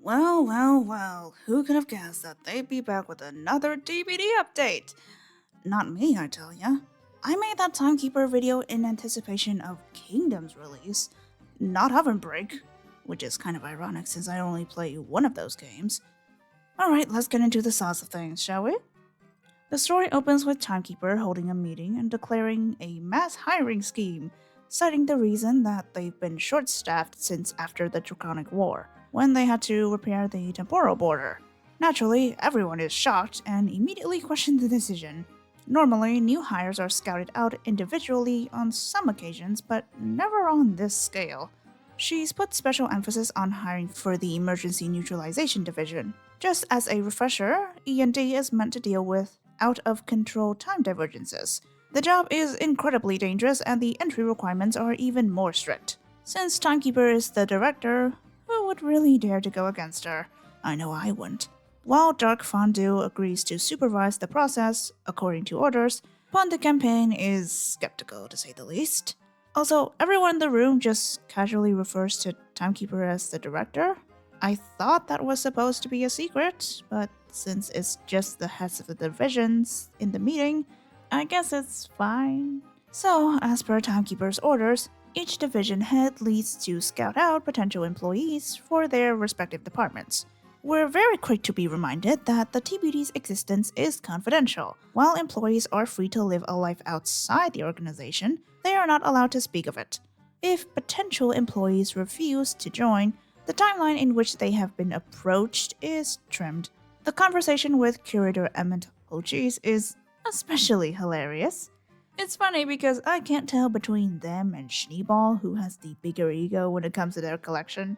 Well, who could have guessed that they'd be back with another DVD update? Not me, I tell ya. I made that Timekeeper video in anticipation of Kingdom's release, not Oven Break, which is kind of ironic since I only play one of those games. Alright, let's get into the sauce of things, shall we? The story opens with Timekeeper holding a meeting and declaring a mass hiring scheme, citing the reason that they've been short staffed since after the Draconic War, when they had to repair the temporal border. Naturally, everyone is shocked and immediately questions the decision. Normally, new hires are scouted out individually on some occasions, but never on this scale. She's put special emphasis on hiring for the Emergency Neutralization Division. Just as a refresher, E&D is meant to deal with out-of-control time divergences. The job is incredibly dangerous and the entry requirements are even more strict. Since Timekeeper is the director, who would really dare to go against her? I know I wouldn't. While Dark Fondue agrees to supervise the process, according to orders, Pond Campaign is skeptical to say the least. Also, everyone in the room just casually refers to Timekeeper as the director. I thought that was supposed to be a secret, but since it's just the heads of the divisions in the meeting, I guess it's fine. So, as per Timekeeper's orders, each division head leads to scout out potential employees for their respective departments. We're very quick to be reminded that the TBD's existence is confidential. While employees are free to live a life outside the organization, they are not allowed to speak of it. If potential employees refuse to join, the timeline in which they have been approached is trimmed. The conversation with Curator Emmett O'Cheese is especially hilarious. It's funny because I can't tell between them and Schneeball who has the bigger ego when it comes to their collection.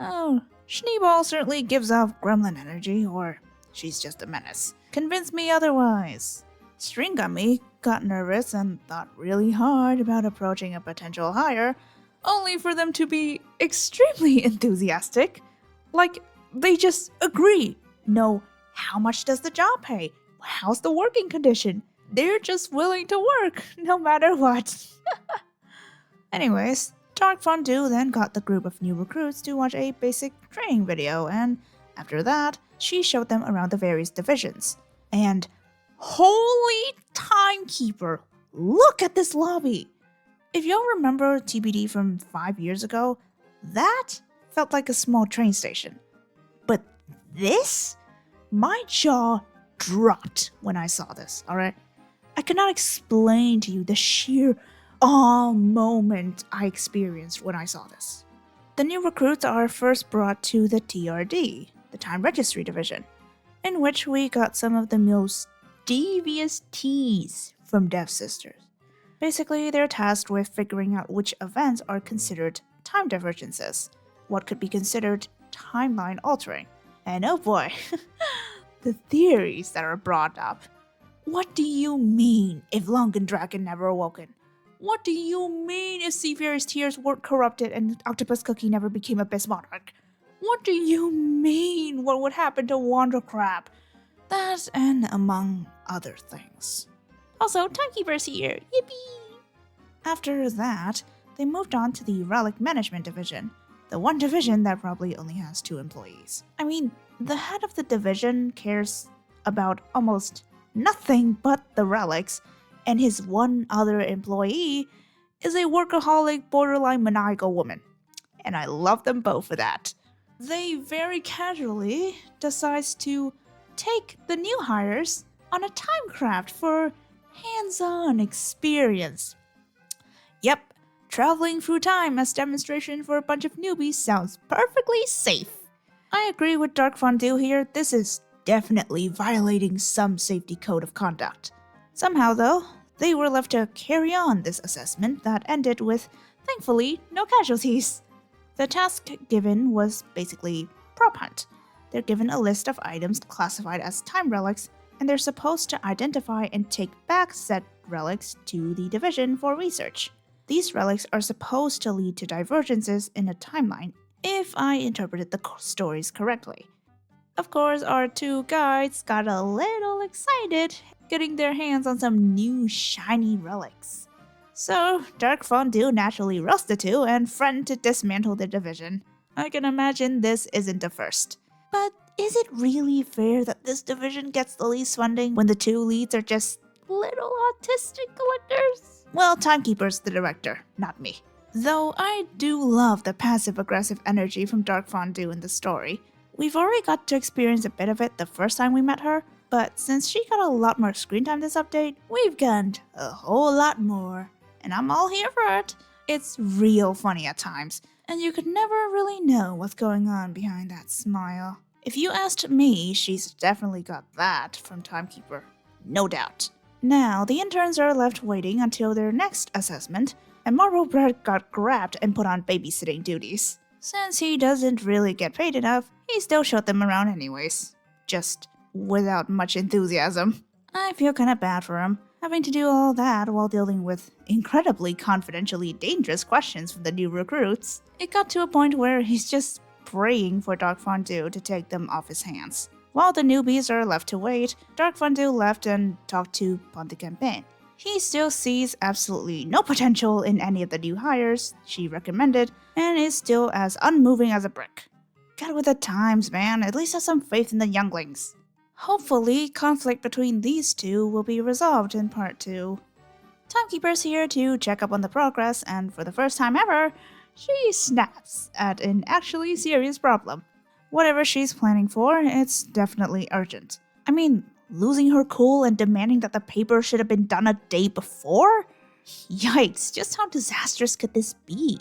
Oh, Schneeball certainly gives off gremlin energy, or she's just a menace. Convince me otherwise. String Gummy got nervous and thought really hard about approaching a potential hire, only for them to be extremely enthusiastic. Like, they just agree. No, how much does the job pay? How's the working condition? They're just willing to work, no matter what. Anyways, Dark Fondue then got the group of new recruits to watch a basic training video, and after that, she showed them around the various divisions. And holy Timekeeper, look at this lobby! If y'all remember TBD from 5 years ago, that felt like a small train station. But this? My jaw dropped when I saw this, alright? I cannot explain to you the sheer awe moment I experienced when I saw this. The new recruits are first brought to the TRD, the Time Registry Division, in which we got some of the most devious teas from Dev Sisters. Basically, they're tasked with figuring out which events are considered time divergences, what could be considered timeline altering, and oh boy, the theories that are brought up. What do you mean if Lungan Dragon never awoken? What do you mean if Seafarer's tears weren't corrupted and Octopus Cookie never became Abyss Monarch? What do you mean what would happen to Wander Crab? That and among other things. Also, Timekeeper's here, yippee! After that, they moved on to the Relic Management Division, the one division that probably only has 2 employees. I mean, the head of the division cares about almost nothing but the relics, and his one other employee is a workaholic, borderline maniacal woman. And I love them both for that. They very casually decides to take the new hires on a time craft for hands-on experience. Yep, traveling through time as demonstration for a bunch of newbies sounds perfectly safe. I agree with Dark Fondue here, this is definitely violating some safety code of conduct. Somehow though, they were left to carry on this assessment that ended with, thankfully, no casualties. The task given was basically prop hunt. They're given a list of items classified as time relics, and they're supposed to identify and take back said relics to the division for research. These relics are supposed to lead to divergences in a timeline, if I interpreted the stories correctly. Of course, our 2 guides got a little excited getting their hands on some new shiny relics. So, Dark Fondue naturally roasted 2 and threatened to dismantle the division. I can imagine this isn't the first. But is it really fair that this division gets the least funding when the two leads are just little autistic collectors? Well, Timekeeper's the director, not me. Though I do love the passive-aggressive energy from Dark Fondue in the story. We've already got to experience a bit of it the first time we met her, but since she got a lot more screen time this update, we've gained a whole lot more. And I'm all here for it. It's real funny at times, and you could never really know what's going on behind that smile. If you asked me, she's definitely got that from Timekeeper. No doubt. Now, the interns are left waiting until their next assessment, and Marble Bread got grabbed and put on babysitting duties. Since he doesn't really get paid enough, he still showed them around anyways. Just without much enthusiasm. I feel kinda bad for him, having to do all that while dealing with incredibly confidentially dangerous questions from the new recruits. It got to a point where he's just praying for Dark Fondue to take them off his hands. While the newbies are left to wait, Dark Fondue left and talked to Pon de Campaign. He still sees absolutely no potential in any of the new hires she recommended, and is still as unmoving as a brick. Get with the times, man. At least have some faith in the younglings. Hopefully, conflict between these two will be resolved in part 2. Timekeeper's here to check up on the progress, and for the first time ever, she snaps at an actually serious problem. Whatever she's planning for, it's definitely urgent. I mean, losing her cool and demanding that the paper should have been done a day before? Yikes, just how disastrous could this be?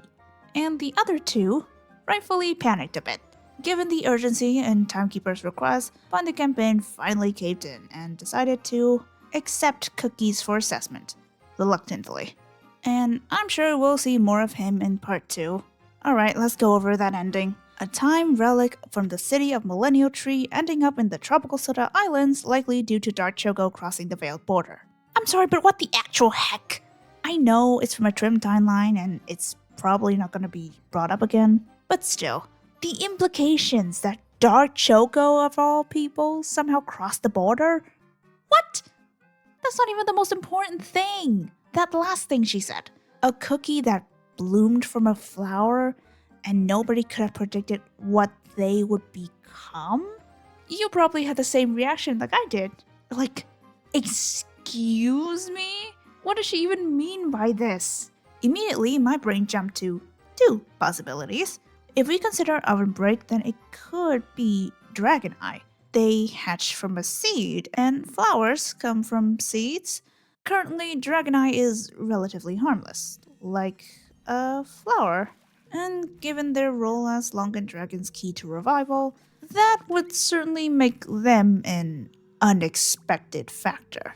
And the other two rightfully panicked a bit. Given the urgency in Timekeeper's request, Pon de Campaign finally caved in and decided to accept cookies for assessment, reluctantly. And I'm sure we'll see more of him in part 2. Alright, let's go over that ending. A time relic from the city of Millennial Tree ending up in the Tropical Soda Islands, likely due to Dark Choco crossing the Veiled Border. I'm sorry, but what the actual heck? I know it's from a trim timeline and it's probably not going to be brought up again, but still, the implications that Dark Choco, of all people, somehow crossed the border? What? That's not even the most important thing. That last thing she said. A cookie that bloomed from a flower and nobody could have predicted what they would become? You probably had the same reaction like I did. Like, excuse me? What does she even mean by this? Immediately, my brain jumped to 2 possibilities. If we consider Oven Break, then it could be Dragon Eye. They hatch from a seed, and flowers come from seeds. Currently, Dragon Eye is relatively harmless, like a flower. And given their role as Longan Dragon's key to revival, that would certainly make them an unexpected factor.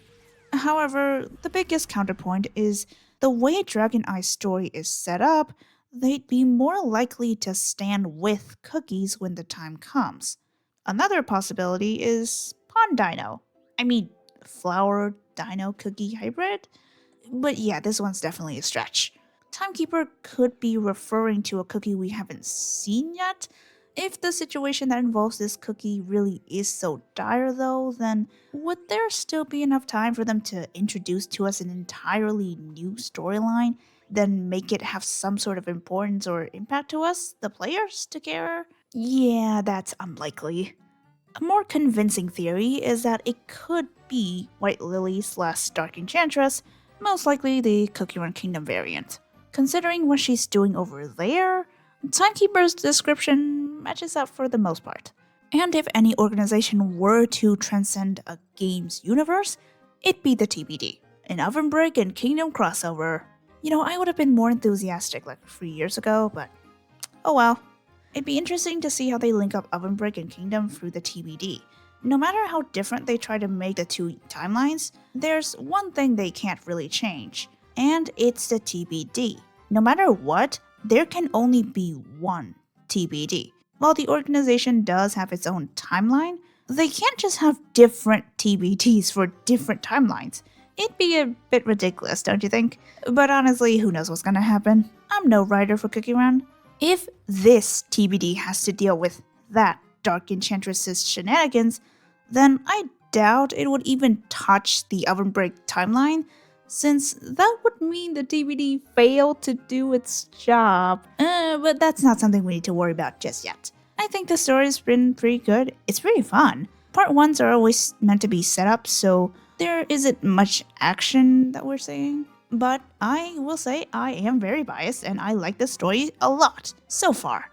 However, the biggest counterpoint is the way Dragon Eye's story is set up, they'd be more likely to stand with cookies when the time comes. Another possibility is Pond Dino. I mean, flower dino cookie hybrid? But yeah, this one's definitely a stretch. Timekeeper could be referring to a cookie we haven't seen yet. If the situation that involves this cookie really is so dire though, then would there still be enough time for them to introduce to us an entirely new storyline, then make it have some sort of importance or impact to us, the players, to care? Yeah, that's unlikely. A more convincing theory is that it could be White Lily / Dark Enchantress, most likely the Cookie Run Kingdom variant. Considering what she's doing over there, Timekeeper's description matches up for the most part. And if any organization were to transcend a game's universe, it'd be the TBD. An Oven Break and Kingdom crossover. You know, I would have been more enthusiastic like 3 years ago, but oh well. It'd be interesting to see how they link up Oven Break and Kingdom through the TBD. No matter how different they try to make the two timelines, there's one thing they can't really change, and it's the TBD. No matter what, there can only be one TBD. While the organization does have its own timeline, they can't just have different TBDs for different timelines. It'd be a bit ridiculous, don't you think? But honestly, who knows what's gonna happen? I'm no writer for Cookie Run. If this TBD has to deal with that Dark Enchantress's shenanigans, then I doubt it would even touch the Oven Break timeline, since that would mean the DVD failed to do its job. But that's not something we need to worry about just yet. I think the story's been pretty good. It's pretty fun. Part 1s are always meant to be set up, so there isn't much action that we're seeing. But I will say I am very biased and I like the story a lot so far.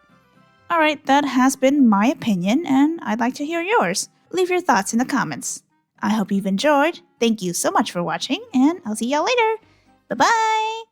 Alright, that has been my opinion and I'd like to hear yours. Leave your thoughts in the comments. I hope you've enjoyed. Thank you so much for watching and I'll see y'all later. Bye bye!